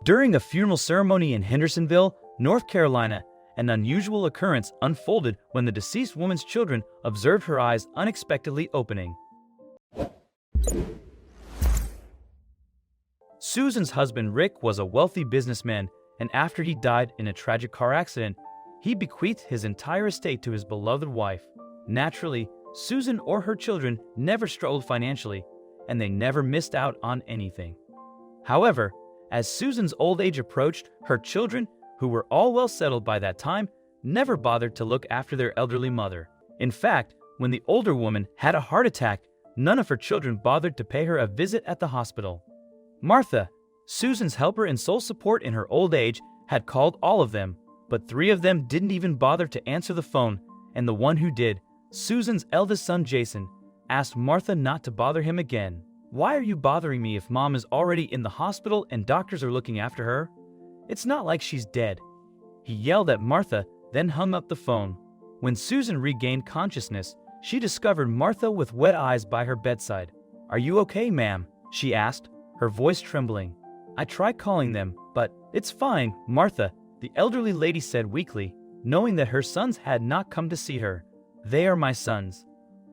During a funeral ceremony in Hendersonville, North Carolina, an unusual occurrence unfolded when the deceased woman's children observed her eyes unexpectedly opening. Susan's husband Rick was a wealthy businessman, and after he died in a tragic car accident, he bequeathed his entire estate to his beloved wife. Naturally, Susan or her children never struggled financially, and they never missed out on anything. However, as Susan's old age approached, her children, who were all well settled by that time, never bothered to look after their elderly mother. In fact, when the older woman had a heart attack, none of her children bothered to pay her a visit at the hospital. Martha, Susan's helper and sole support in her old age, had called all of them, but 3 of them didn't even bother to answer the phone, and the one who did, Susan's eldest son Jason, asked Martha not to bother him again. "Why are you bothering me if Mom is already in the hospital and doctors are looking after her? It's not like she's dead," he yelled at Martha, then hung up the phone. When Susan regained consciousness, she discovered Martha with wet eyes by her bedside. "Are you okay, ma'am?" she asked, her voice trembling. "I tried calling them, but it's fine, Martha," the elderly lady said weakly, knowing that her sons had not come to see her. "They are my sons.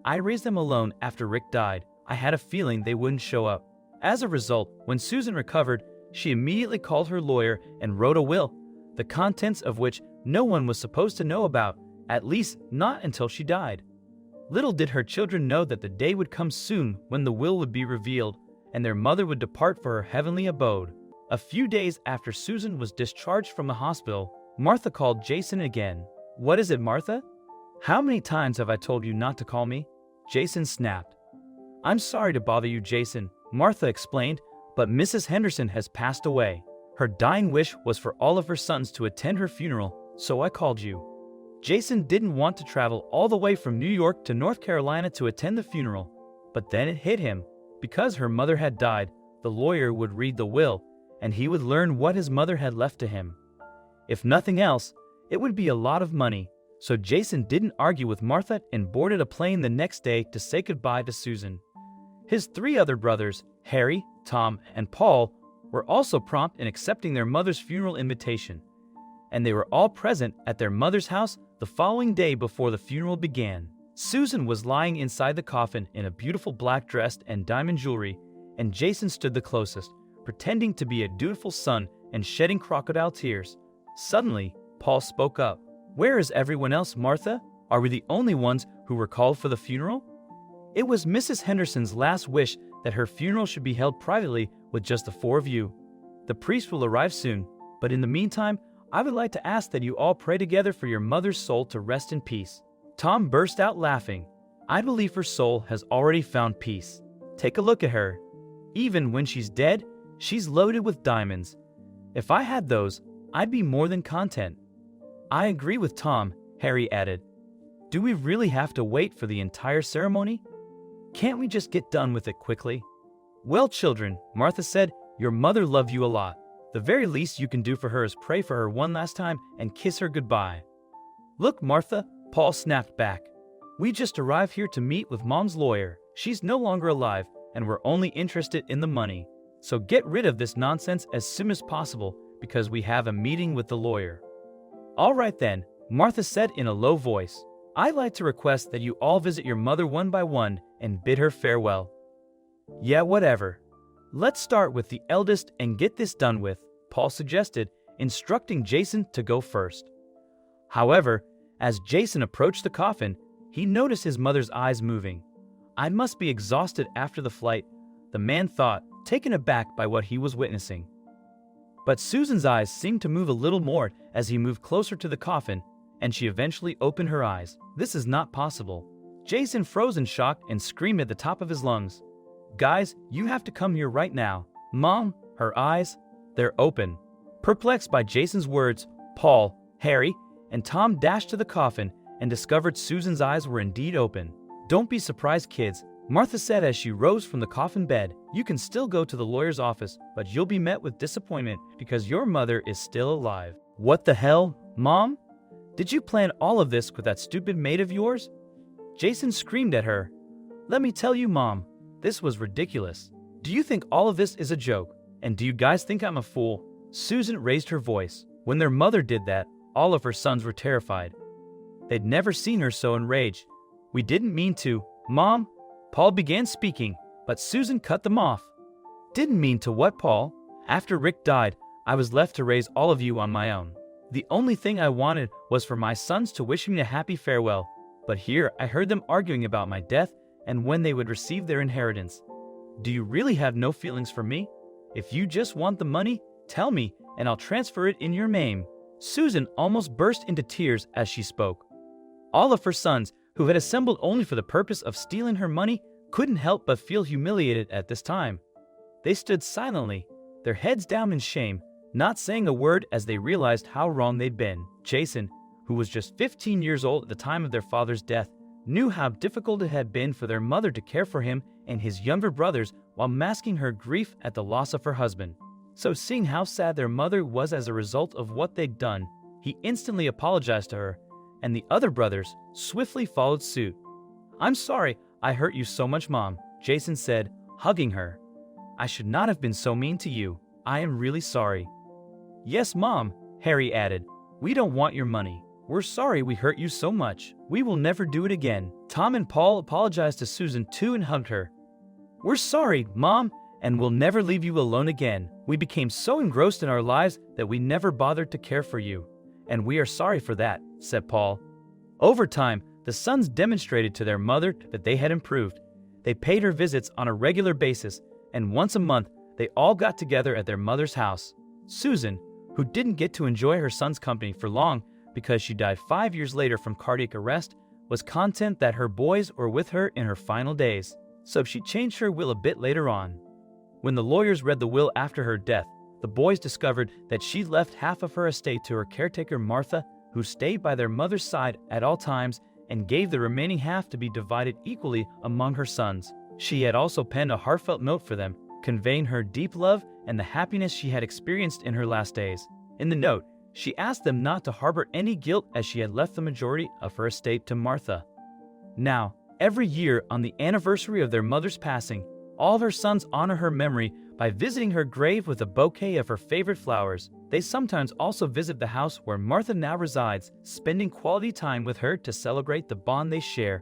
I raised them alone after Rick died. I had a feeling they wouldn't show up." As a result, when Susan recovered, she immediately called her lawyer and wrote a will, the contents of which no one was supposed to know about, at least not until she died. Little did her children know that the day would come soon when the will would be revealed, and their mother would depart for her heavenly abode. A few days after Susan was discharged from the hospital, Martha called Jason again. "What is it, Martha? How many times have I told you not to call me?" Jason snapped. "I'm sorry to bother you, Jason," Martha explained, "but Mrs. Henderson has passed away. Her dying wish was for all of her sons to attend her funeral, so I called you." Jason didn't want to travel all the way from New York to North Carolina to attend the funeral, but then it hit him. Because her mother had died, the lawyer would read the will, and he would learn what his mother had left to him. If nothing else, it would be a lot of money, so Jason didn't argue with Martha and boarded a plane the next day to say goodbye to Susan. His 3 other brothers, Harry, Tom, and Paul, were also prompt in accepting their mother's funeral invitation, and they were all present at their mother's house the following day before the funeral began. Susan was lying inside the coffin in a beautiful black dress and diamond jewelry, and Jason stood the closest, pretending to be a dutiful son and shedding crocodile tears. Suddenly, Paul spoke up. "Where is everyone else, Martha? Are we the only ones who were called for the funeral?" It was Mrs. Henderson's last wish that her funeral should be held privately with just the 4 of you. The priest will arrive soon, but in the meantime, I would like to ask that you all pray together for your mother's soul to rest in peace. Tom burst out laughing. "I believe her soul has already found peace. Take a look at her. Even when she's dead, she's loaded with diamonds. If I had those, I'd be more than content." "I agree with Tom," Harry added. "Do we really have to wait for the entire ceremony? Can't we just get done with it quickly?" "Well, children," Martha said, "your mother loved you a lot. The very least you can do for her is pray for her one last time and kiss her goodbye." "Look, Martha," Paul snapped back. "We just arrived here to meet with Mom's lawyer. She's no longer alive, and we're only interested in the money. So get rid of this nonsense as soon as possible, because we have a meeting with the lawyer." "All right then," Martha said in a low voice. "I'd like to request that you all visit your mother one by one and bid her farewell." "Yeah, whatever. Let's start with the eldest and get this done with," Paul suggested, instructing Jason to go first. However, as Jason approached the coffin, he noticed his mother's eyes moving. "I must be exhausted after the flight," the man thought, taken aback by what he was witnessing. But Susan's eyes seemed to move a little more as he moved closer to the coffin, and she eventually opened her eyes. "This is not possible." Jason froze in shock and screamed at the top of his lungs. "Guys, you have to come here right now. Mom," her eyes, they're open. Perplexed by Jason's words, Paul, Harry, and Tom dashed to the coffin and discovered Susan's eyes were indeed open. "Don't be surprised, kids," Martha said as she rose from the coffin bed. "You can still go to the lawyer's office, but you'll be met with disappointment because your mother is still alive." "What the hell, Mom? Did you plan all of this with that stupid maid of yours?" Jason screamed at her. "Let me tell you, Mom, this was ridiculous. Do you think all of this is a joke? And do you guys think I'm a fool? Susan raised her voice. When their mother did that, all of her sons were terrified. They'd never seen her so enraged. "We didn't mean to, Mom," Paul began speaking, but Susan cut them off. "Didn't mean to what, Paul? After Rick died, I was left to raise all of you on my own. The only thing I wanted was for my sons to wish me a happy farewell, but here I heard them arguing about my death and when they would receive their inheritance. Do you really have no feelings for me? If you just want the money, tell me and I'll transfer it in your name." Susan almost burst into tears as she spoke. All of her sons, who had assembled only for the purpose of stealing her money, couldn't help but feel humiliated at this time. They stood silently, their heads down in shame, not saying a word as they realized how wrong they'd been. Jason, who was just 15 years old at the time of their father's death, knew how difficult it had been for their mother to care for him and his younger brothers while masking her grief at the loss of her husband. So seeing how sad their mother was as a result of what they'd done, he instantly apologized to her, and the other brothers swiftly followed suit. "I'm sorry I hurt you so much, Mom," Jason said, hugging her. "I should not have been so mean to you. I am really sorry." "Yes, Mom," Harry added. "We don't want your money. We're sorry we hurt you so much. We will never do it again." Tom and Paul apologized to Susan too and hugged her. "We're sorry, Mom, and we'll never leave you alone again. We became so engrossed in our lives that we never bothered to care for you, and we are sorry for that," said Paul. Over time, the sons demonstrated to their mother that they had improved. They paid her visits on a regular basis, and once a month, they all got together at their mother's house. Susan, who didn't get to enjoy her son's company for long because she died 5 years later from cardiac arrest, was content that her boys were with her in her final days, so she changed her will a bit later on. When the lawyers read the will after her death, the boys discovered that she left half of her estate to her caretaker Martha, who stayed by their mother's side at all times and gave the remaining half to be divided equally among her sons. She had also penned a heartfelt note for them, conveying her deep love and the happiness she had experienced in her last days. In the note, she asked them not to harbor any guilt as she had left the majority of her estate to Martha. Now, every year on the anniversary of their mother's passing, all of her sons honor her memory by visiting her grave with a bouquet of her favorite flowers. They sometimes also visit the house where Martha now resides, spending quality time with her to celebrate the bond they share.